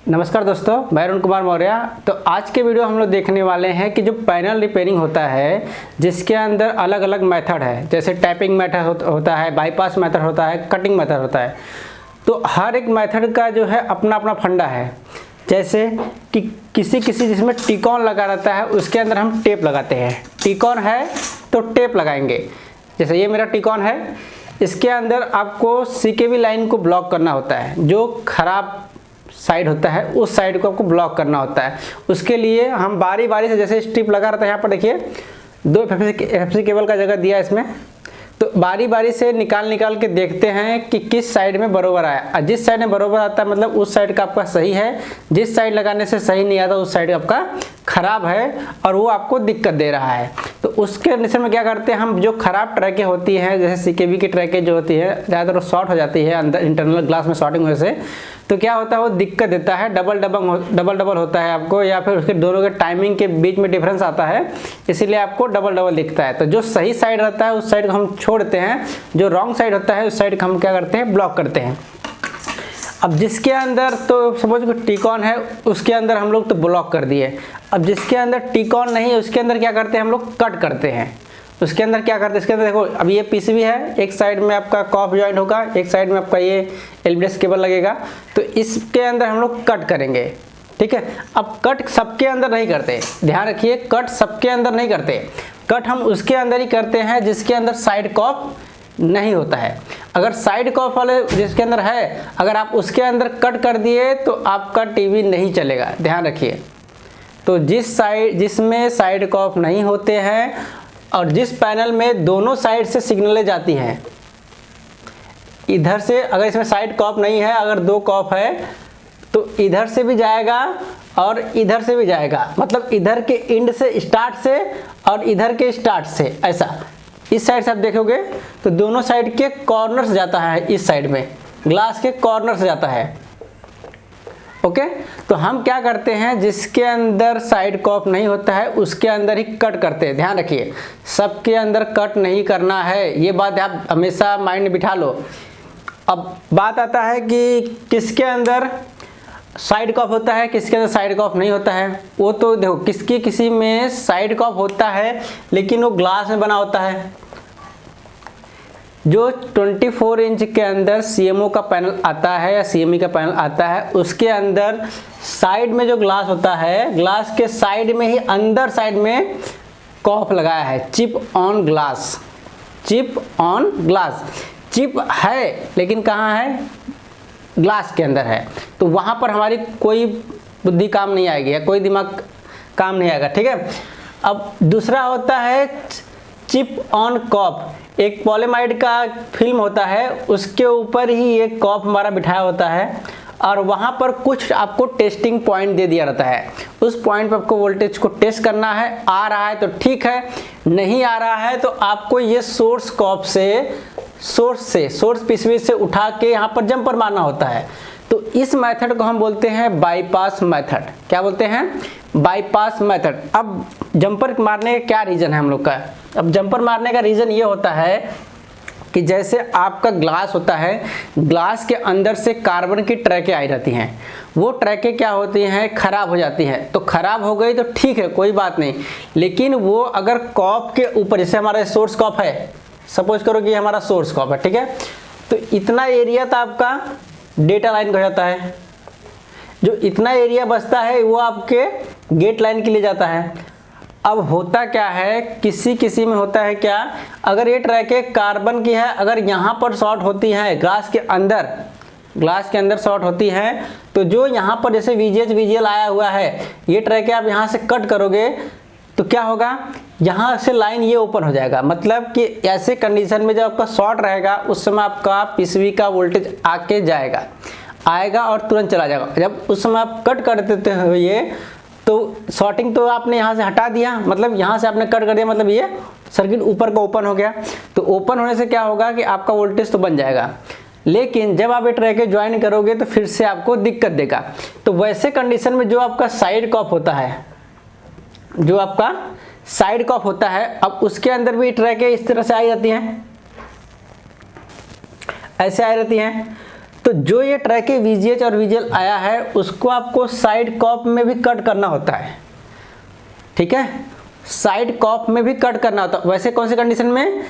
नमस्कार दोस्तों, मैं अरुण कुमार मौर्य। तो आज के वीडियो हम लोग देखने वाले हैं कि जो पैनल रिपेयरिंग होता है जिसके अंदर अलग अलग मेथड है, जैसे टैपिंग मेथड होता है, बाईपास मेथड होता है, कटिंग मेथड होता है। तो हर एक मेथड का जो है अपना अपना फंडा है। जैसे कि किसी जिसमें टिकॉन लगा रहता है उसके अंदर हम टेप लगाते हैं। टिकॉन है तो टेप लगाएंगे। जैसे ये मेरा टिकॉन है, इसके अंदर आपको सीकेबी लाइन को ब्लॉक करना होता है। जो खराब साइड होता है उस साइड को आपको ब्लॉक करना होता है। उसके लिए हम बारी बारी से, जैसे स्ट्रिप लगा रहता है, यहाँ पर देखिए 2 एफएफसी केबल का जगह दिया इसमें, तो बारी बारी से निकाल के देखते हैं कि किस साइड में बरोबर आया। जिस साइड में बरोबर आता है मतलब उस साइड का आपका सही है। जिस साइड लगाने से सही नहीं आता उस साइड आपका खराब है और वो आपको दिक्कत दे रहा है। तो उसके कंडीशन में क्या करते हैं हम, जो खराब ट्रैकें होती हैं, जैसे सीकेबी की ट्रैकें जो होती है ज़्यादातर शॉर्ट हो जाती है अंदर इंटरनल ग्लास में शॉर्टिंग होने से, तो क्या होता है वो दिक्कत देता है। डबल होता है आपको, या फिर उसके दोनों के टाइमिंग के बीच में डिफरेंस आता है, इसीलिए आपको डबल दिखता है। तो जो सही साइड रहता है उस साइड को हम छोड़ देते हैं, जो रॉन्ग साइड होता है उस साइड को हम क्या करते हैं, ब्लॉक करते हैं। अब जिसके अंदर, तो सपोज कि टिकॉन है उसके अंदर हम लोग तो ब्लॉक कर दिए। अब जिसके अंदर टिकॉन नहीं है उसके अंदर क्या करते हैं, हम लोग कट करते हैं। उसके अंदर क्या करते हैं, इसके अंदर देखो अब ये पीसीबी है, एक साइड में आपका कॉप जॉइंट होगा, एक साइड में आपका ये एलबीएस केबल लगेगा। तो इसके अंदर हम लोग कट करेंगे, ठीक है। अब कट सबके अंदर नहीं करते, ध्यान रखिए, कट सबके अंदर नहीं करते। कट हम उसके अंदर ही करते हैं जिसके अंदर साइड कॉप नहीं होता है। अगर साइड कॉप वाले जिसके अंदर है, अगर आप उसके अंदर कट कर दिए तो आपका टीवी नहीं चलेगा, ध्यान रखिए। तो जिसमें साइड कॉप नहीं होते हैं और जिस पैनल में दोनों साइड से सिग्नलें जाती हैं, इधर से अगर इसमें साइड कॉप नहीं है, अगर 2 कॉप है तो इधर से भी जाएगा और इधर से भी जाएगा, मतलब इधर के एंड से स्टार्ट से और इधर के स्टार्ट से, ऐसा इस साइड से आप देखोगे तो दोनों साइड के कॉर्नर से जाता है, इस साइड में ग्लास के कॉर्नर से जाता है। ओके, तो हम क्या करते हैं, जिसके अंदर साइड कॉप नहीं होता है उसके अंदर ही कट करते हैं। ध्यान रखिए, सबके अंदर कट नहीं करना है, ये बात आप हमेशा माइंड में बिठा लो। अब बात आता है कि किसके अंदर साइड कॉप होता है, किसके अंदर साइड कॉप नहीं होता है। वो तो देखो, किसी में साइड कॉप होता है लेकिन वो ग्लास में बना होता है। जो 24 इंच के अंदर सीएमओ का पैनल आता है या सीएमई का पैनल आता है, उसके अंदर साइड में जो ग्लास होता है, ग्लास के साइड में ही अंदर साइड में कॉप लगाया है, chip on glass. Chip on glass, chip है लेकिन कहाँ है, ग्लास के अंदर है। तो वहाँ पर हमारी कोई बुद्धि काम नहीं आएगी या कोई दिमाग काम नहीं आएगा, ठीक है। अब दूसरा होता है चिप ऑन कॉप। एक पॉलीमाइड का फिल्म होता है, उसके ऊपर ही एक कॉप हमारा बिठाया होता है और वहाँ पर कुछ आपको टेस्टिंग पॉइंट दे दिया रहता है। उस पॉइंट पर आपको वोल्टेज को टेस्ट करना है, आ रहा है तो ठीक है, नहीं आ रहा है तो आपको ये सोर्स कॉप से सोर्स पीसीबी से उठा के यहाँ पर जंपर मारना होता है। तो इस मेथड को हम बोलते हैं बाईपास मेथड। क्या बोलते हैं, बाईपास मेथड। अब जंपर मारने का क्या रीज़न है हम लोग का, अब जंपर मारने का रीज़न ये होता है कि जैसे आपका ग्लास होता है, ग्लास के अंदर से कार्बन की ट्रैकें आई रहती हैं, वो ट्रैकें क्या होती हैं, खराब हो जाती हैं। तो खराब हो गई तो ठीक है, कोई बात नहीं, लेकिन वो अगर कॉप के ऊपर, जैसे हमारा सोर्स कॉप है, सपोज करो कि हमारा सोर्स कॉप है, ठीक है, तो इतना एरिया तो आपका डेटा लाइन का हो जाता है। जो इतना एरिया बचता है वो आपके गेट लाइन के लिए जाता है। अब होता क्या है, किसी में होता है क्या, अगर ये ट्रैकें कार्बन की है, अगर यहाँ पर शॉर्ट होती है ग्लास के अंदर शॉर्ट होती है, तो जो यहाँ पर जैसे VGL आया हुआ है, ये ट्रैकें आप यहाँ से कट करोगे तो क्या होगा, यहाँ से लाइन ये ओपन हो जाएगा। मतलब कि ऐसे कंडीशन में जब आपका शॉर्ट रहेगा उस समय आपका पीसीबी का वोल्टेज आके आएगा और तुरंत चला जाएगा। जब उस समय आप कट कर देते हो ये, तो शॉर्टिंग तो आपने यहाँ से हटा दिया, मतलब यहाँ से आपने कट कर दिया, मतलब ये सर्किट ऊपर का ओपन हो गया। तो ओपन होने से क्या होगा कि आपका वोल्टेज तो बन जाएगा, लेकिन जब आप ये ट्रैके ज्वाइन करोगे तो फिर से आपको दिक्कत देगा। तो वैसे कंडीशन में जो आपका साइड कॉप होता है, अब उसके अंदर भी ट्रैकें इस तरह से आई रहती हैं, ऐसे आई रहती हैं। तो जो ये ट्रैक के VGH और VGL आया है उसको आपको साइड कॉप में भी कट करना होता है, ठीक है, साइड कॉप में भी कट करना होता है। वैसे कौन से कंडीशन में,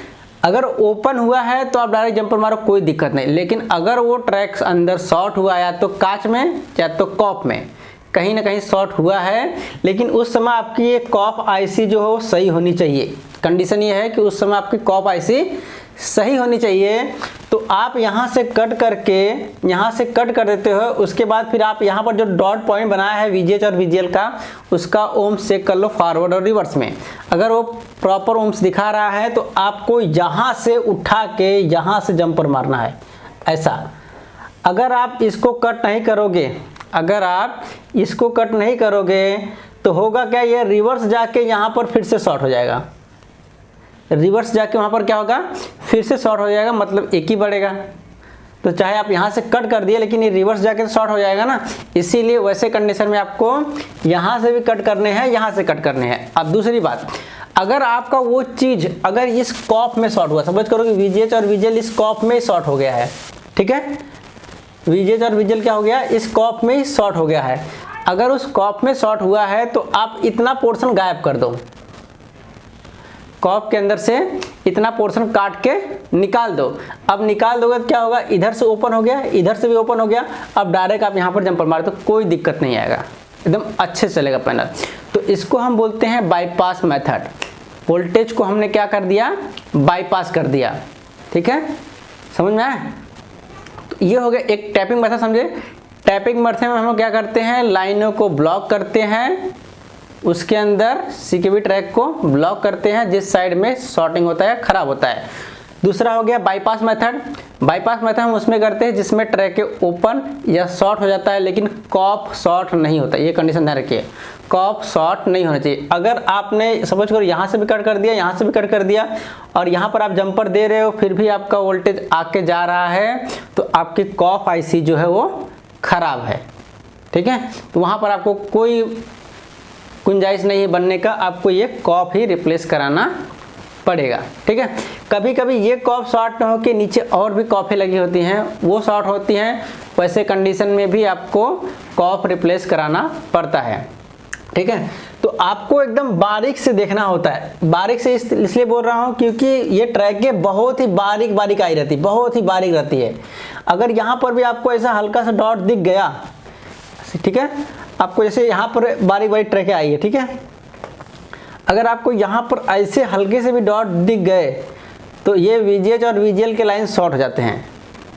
अगर ओपन हुआ है तो आप डायरेक्ट जंपर मारो कोई दिक्कत नहीं, लेकिन अगर वो ट्रैक अंदर शॉर्ट हुआ या तो कांच में या तो कॉप में, कहीं ना कहीं शॉर्ट हुआ है, लेकिन उस समय आपकी ये कॉप आईसी जो हो सही होनी चाहिए। कंडीशन ये है कि उस समय आपकी कॉप आईसी सही होनी चाहिए। तो आप यहाँ से कट करके यहाँ से कट कर देते हो, उसके बाद फिर आप यहाँ पर जो डॉट पॉइंट बनाया है VGH और VGL का, उसका ओम्स चेक कर लो फॉरवर्ड और रिवर्स में। अगर वो प्रॉपर ओम्स दिखा रहा है तो आपको यहाँ से उठा के यहाँ से जंपर मारना है, ऐसा। अगर आप इसको कट नहीं करोगे, अगर आप इसको कट नहीं करोगे तो होगा क्या, ये रिवर्स जाके यहाँ पर फिर से शॉर्ट हो जाएगा, रिवर्स जाके वहाँ पर क्या होगा, फिर से शॉर्ट हो जाएगा, मतलब एक ही बढ़ेगा। तो चाहे आप यहाँ से कट कर दिए लेकिन ये रिवर्स जाके तो शॉर्ट हो जाएगा ना, इसीलिए वैसे कंडीशन में आपको यहाँ से भी कट करने हैं, यहाँ से कट करने हैं। अब दूसरी बात, अगर आपका वो चीज़ अगर इस कॉप में शॉर्ट हुआ, समझ करो कि VGH और VGL इस कॉप में शॉर्ट हो गया है, ठीक है, VGH और VGL क्या हो गया, इस कॉप में ही शॉर्ट हो गया है। अगर उस कॉप में शॉर्ट हुआ है तो आप इतना पोर्शन गायब कर दो, कॉप के अंदर से इतना पोर्शन काट के निकाल दो। अब निकाल दोगे तो क्या होगा, इधर से ओपन हो गया, इधर से भी ओपन हो गया। अब डायरेक्ट आप यहाँ पर जंपर मारे तो कोई दिक्कत नहीं आएगा, एकदम अच्छे से चलेगा पैनल। तो इसको हम बोलते हैं बाईपास मेथड। वोल्टेज को हमने क्या कर दिया, बाईपास कर दिया, ठीक है, समझ में आया। तो ये हो गया एक टैपिंग मेथड, समझे। टैपिंग मेथड में हम लोग क्या करते हैं, लाइनों को ब्लॉक करते हैं, उसके अंदर CKB ट्रैक को ब्लॉक करते हैं जिस साइड में शॉर्टिंग होता है, खराब होता है। दूसरा हो गया बाईपास मेथड। बाईपास मेथड हम उसमें करते हैं जिसमें ट्रैक के ओपन या शॉर्ट हो जाता है लेकिन कॉप शॉर्ट नहीं होता। ये कंडीशन ध्यान रखिए, कॉप शॉर्ट नहीं होना चाहिए। अगर आपने समझ करो यहाँ से भी कट कर दिया, यहाँ से भी कट कर दिया और यहाँ पर आप जंपर दे रहे हो, फिर भी आपका वोल्टेज आके जा रहा है, तो आपकी कॉप IC जो है वो खराब है, ठीक है। तो वहाँ पर आपको कोई गुंजाइश नहीं है बनने का, आपको ये कॉप ही रिप्लेस कराना पड़ेगा, ठीक है। कभी कभी ये कॉप शॉर्ट ना हो के नीचे और भी कॉपें लगी होती हैं, वो शॉर्ट होती हैं, वैसे कंडीशन में भी आपको कॉप रिप्लेस कराना पड़ता है, ठीक है। तो आपको एकदम बारीक से देखना होता है। बारीक से इसलिए बोल रहा हूँ क्योंकि ये ट्रैकें बहुत ही बारीक बारीक आई रहती है, बहुत ही बारीक रहती है। अगर यहाँ पर भी आपको ऐसा हल्का सा डॉट दिख गया, ठीक है, आपको जैसे यहाँ पर बारीक बारीक ट्रैकें आई है, ठीक है, अगर आपको यहाँ पर ऐसे हल्के से भी डॉट दिख गए तो ये VGH और VGL के लाइन शॉर्ट हो जाते हैं,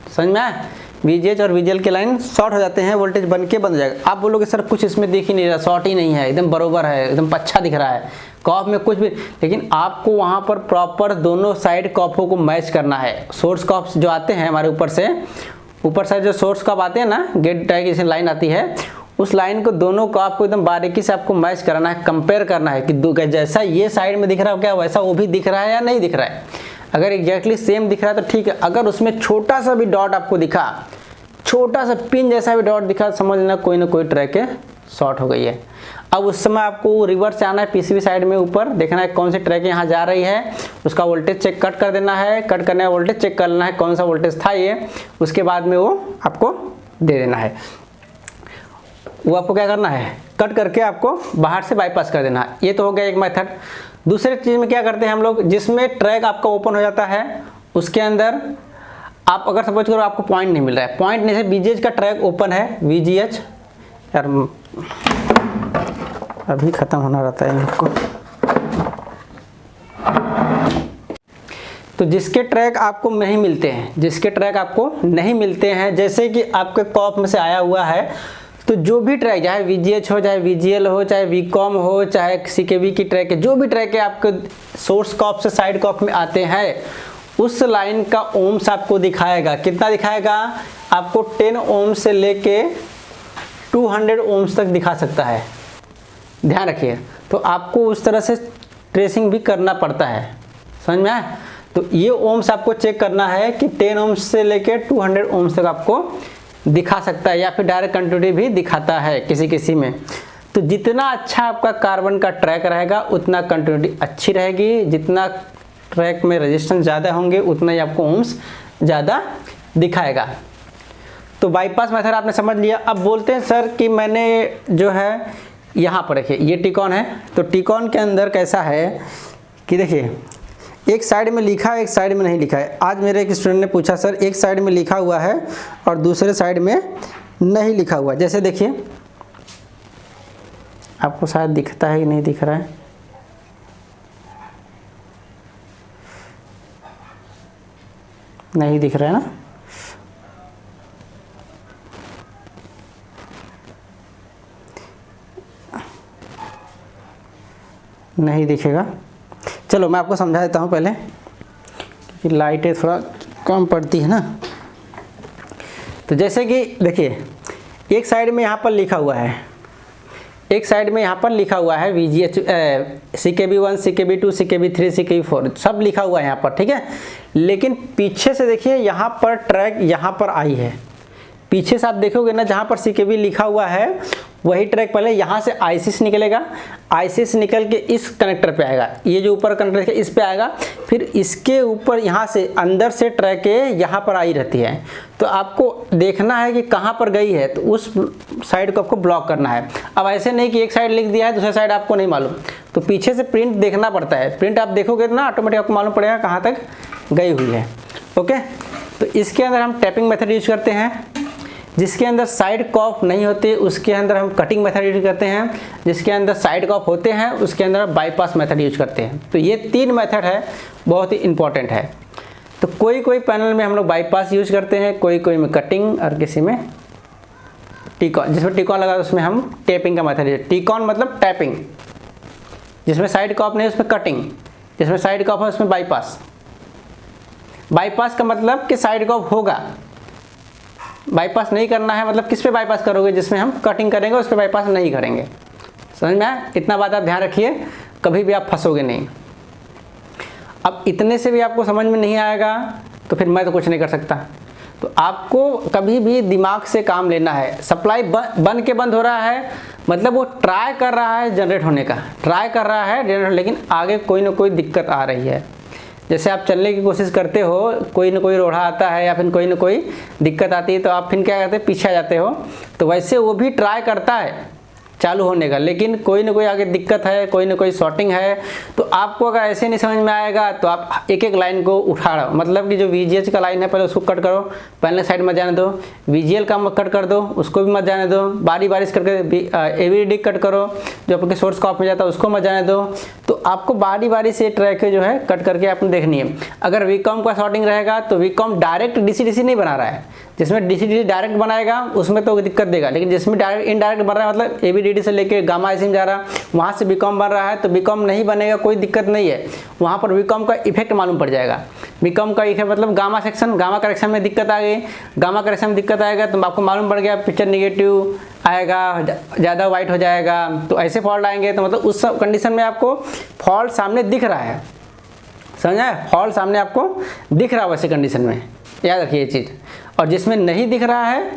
समझ में आया। VGH और VGL के लाइन शॉर्ट हो जाते हैं, वोल्टेज बन जाएगा। आप बोलोगे सर कुछ इसमें दिख ही नहीं रहा, शॉर्ट ही नहीं है, एकदम बरोबर है, एकदम अच्छा दिख रहा है, कॉप में कुछ भी, लेकिन आपको वहाँ पर प्रॉपर दोनों साइड कॉपों को मैच करना है। सोर्स कॉप्स जो आते हैं हमारे ऊपर से जो सोर्स कॉप आते हैं ना, गेट टाइप की लाइन आती है, उस लाइन को दोनों को आपको एकदम बारीकी से आपको मैच कराना है, कंपेयर करना है कि जैसा ये साइड में दिख रहा है क्या वैसा वो भी दिख रहा है या नहीं दिख रहा है। अगर एग्जैक्टली सेम दिख रहा है तो ठीक है, अगर उसमें छोटा सा भी डॉट आपको दिखा, छोटा सा पिन जैसा भी डॉट दिखा, समझ लेना कोई ना कोई ट्रैक शॉर्ट हो गई है। अब उस समय आपको रिवर्स से आना है, PCB साइड में ऊपर देखना है कौन सी ट्रैक यहाँ जा रही है, उसका वोल्टेज चेक कट कर देना है, कट करने का वोल्टेज चेक करना है कौन सा वोल्टेज था ये, उसके बाद में वो आपको दे देना है। वो आपको क्या करना है, कट करके आपको बाहर से बाईपास कर देना है। ये तो हो गया एक मेथड। दूसरे चीज़ में क्या करते हैं हम लोग, जिसमें ट्रैक आपका ओपन हो जाता है उसके अंदर आप अगर सपोज करो आपको पॉइंट नहीं मिल रहा है, पॉइंट नहीं से VGH का ट्रैक ओपन है, VGH यार अभी ख़त्म होना रहता है इनको। तो जिसके ट्रैक आपको नहीं मिलते हैं, जिसके ट्रैक आपको नहीं मिलते हैं, जैसे कि आपके कॉप में से आया हुआ है, तो जो भी ट्रैक चाहे VGH हो, चाहे VGL हो, चाहे VCOM हो, चाहे CKB की ट्रैक है, जो भी ट्रैक है आपके सोर्स कॉप से साइड कॉप में आते हैं, उस लाइन का ओम्स आपको दिखाएगा। कितना दिखाएगा आपको, 10 ओम से लेके 200 ओम्स तक दिखा सकता है, ध्यान रखिए। तो आपको उस तरह से ट्रेसिंग भी करना पड़ता है, समझ में आया। तो ये ओम्स आपको चेक करना है कि 10 ओम्स से लेके 200 ओम्स तक आपको दिखा सकता है, या फिर डायरेक्ट कंटिन्यूटी भी दिखाता है किसी किसी में। तो जितना अच्छा आपका कार्बन का ट्रैक रहेगा उतना कंटिन्यूटी अच्छी रहेगी, जितना ट्रैक में रेजिस्टेंस ज़्यादा होंगे उतना ही आपको ओम्स ज़्यादा दिखाएगा। तो बाईपास मेथड आपने समझ लिया। अब बोलते हैं सर कि मैंने जो है यहाँ पर देखिए ये टिकॉन है, तो टिकॉन के अंदर कैसा है कि देखिए एक साइड में लिखा है, एक साइड में नहीं लिखा है। आज मेरे एक स्टूडेंट ने पूछा सर एक साइड में लिखा हुआ है और दूसरे साइड में नहीं लिखा हुआ। जैसे देखिए आपको शायद दिखता है कि नहीं दिख रहा है, नहीं दिख रहा है ना। नहीं दिखेगा, चलो मैं आपको समझा देता हूँ पहले, क्योंकि लाइटें थोड़ा कम पड़ती है ना। तो जैसे कि देखिए एक साइड में यहाँ पर लिखा हुआ है, एक साइड में यहाँ पर लिखा हुआ है VGH CKB1 CKB2 CKB3 CKB4 सब लिखा हुआ है यहाँ पर, ठीक है। लेकिन पीछे से देखिए यहाँ पर ट्रैक यहाँ पर आई है, पीछे से आप देखोगे ना जहाँ पर CKB लिखा हुआ है वही ट्रैक पहले यहाँ से ICS निकलेगा, ICS निकल के इस कनेक्टर पे आएगा, ये जो ऊपर कनेक्टर है इस पे आएगा, फिर इसके ऊपर यहाँ से अंदर से ट्रैक यहाँ पर आई रहती है। तो आपको देखना है कि कहाँ पर गई है, तो उस साइड को आपको ब्लॉक करना है। अब ऐसे नहीं कि एक साइड लिख दिया है दूसरा साइड आपको नहीं मालूम, तो पीछे से प्रिंट देखना पड़ता है। प्रिंट आप देखोगे ना ऑटोमेटिक आपको मालूम पड़ेगा कहाँ तक गई हुई है। ओके, तो इसके अंदर हम टैपिंग मेथड यूज करते हैं। जिसके अंदर साइड कॉप नहीं होते उसके अंदर हम कटिंग मेथड यूज करते हैं। जिसके अंदर साइड कॉप होते हैं उसके अंदर बाईपास मेथड यूज करते हैं। तो ये 3 मेथड है, बहुत ही इंपॉर्टेंट है। तो कोई कोई पैनल में हम लोग बाईपास यूज करते हैं, कोई कोई में कटिंग और किसी में टिकॉन। जिसमें टिकॉन लगा उसमें हम टेपिंग का मेथड यूज। टिकॉन मतलब टैपिंग, जिसमें साइड कॉप नहीं उसमें कटिंग, जिसमें साइड कॉप है उसमें बाईपास। बाईपास का मतलब कि साइड कॉप होगा, बाईपास नहीं करना है मतलब किस पे बाईपास करोगे, जिसमें हम कटिंग करेंगे उस पे बाईपास नहीं करेंगे। समझ में आया? इतना बात आप ध्यान रखिए, कभी भी आप फंसोगे नहीं। अब इतने से भी आपको समझ में नहीं आएगा तो फिर मैं तो कुछ नहीं कर सकता। तो आपको कभी भी दिमाग से काम लेना है। सप्लाई बन के बंद हो रहा है मतलब वो ट्राई कर रहा है जनरेट होने का, ट्राई कर रहा है जनरेट, लेकिन आगे कोई ना कोई दिक्कत आ रही है। जैसे आप चलने की कोशिश करते हो, कोई ना कोई रोड़ा आता है या फिर कोई ना कोई दिक्कत आती है तो आप फिर क्या करते हैं, पीछे आ जाते हो। तो वैसे वो भी ट्राई करता है चालू होने का, लेकिन कोई ना कोई आगे दिक्कत है, कोई ना कोई शॉर्टिंग है। तो आपको अगर ऐसे नहीं समझ में आएगा तो आप एक एक लाइन को उठा रहे हो, मतलब कि जो VGH का लाइन है पहले उसको कट करो, पहले साइड मत जाने दो। VGL का कट कर दो, उसको भी मत जाने दो। बारी बारिश करके AVD कट करो, जो आपके सोर्स कॉप में जाता है उसको मत जाने दो। तो आपको बारी बारी से ट्रैक जो है कट करके आपने देखनी है। अगर VCOM का शॉर्टिंग रहेगा तो VCOM डायरेक्ट DC नहीं बना रहा है, जिसमें DC डायरेक्ट बनाएगा उसमें तो दिक्कत देगा, लेकिन जिसमें डायरेक्ट इनडायरेक्ट बन रहा है मतलब ABDD से लेके गामा IC में जा रहा, वहाँ से VCOM बन रहा है तो VCOM नहीं बनेगा, कोई दिक्कत नहीं है। वहाँ पर VCOM का इफेक्ट मालूम पड़ जाएगा। VCOM का इफेक्ट मतलब गामा सेक्शन, गामा करेक्शन में दिक्कत आ गई, गामा करेक्शन में दिक्कत आएगा तो आपको मालूम पड़ गया पिक्चर नेगेटिव आएगा, ज़्यादा वाइट हो जाएगा। तो ऐसे फॉल्ट आएंगे तो मतलब उस कंडीशन में आपको फॉल्ट सामने दिख रहा है, समझा? फॉल्ट सामने आपको दिख रहा है वैसे कंडीशन में, याद रखिए ये चीज़। और जिसमें नहीं दिख रहा है,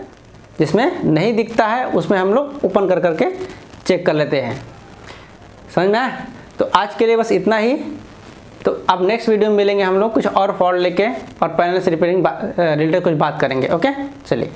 जिसमें नहीं दिखता है उसमें हम लोग ओपन कर करके चेक कर लेते हैं। समझ में आया? तो आज के लिए बस इतना ही। तो अब नेक्स्ट वीडियो में मिलेंगे हम लोग कुछ और फॉल्ट लेके और पैनल से रिपेयरिंग रिलेटेड कुछ बात करेंगे। ओके, चलिए।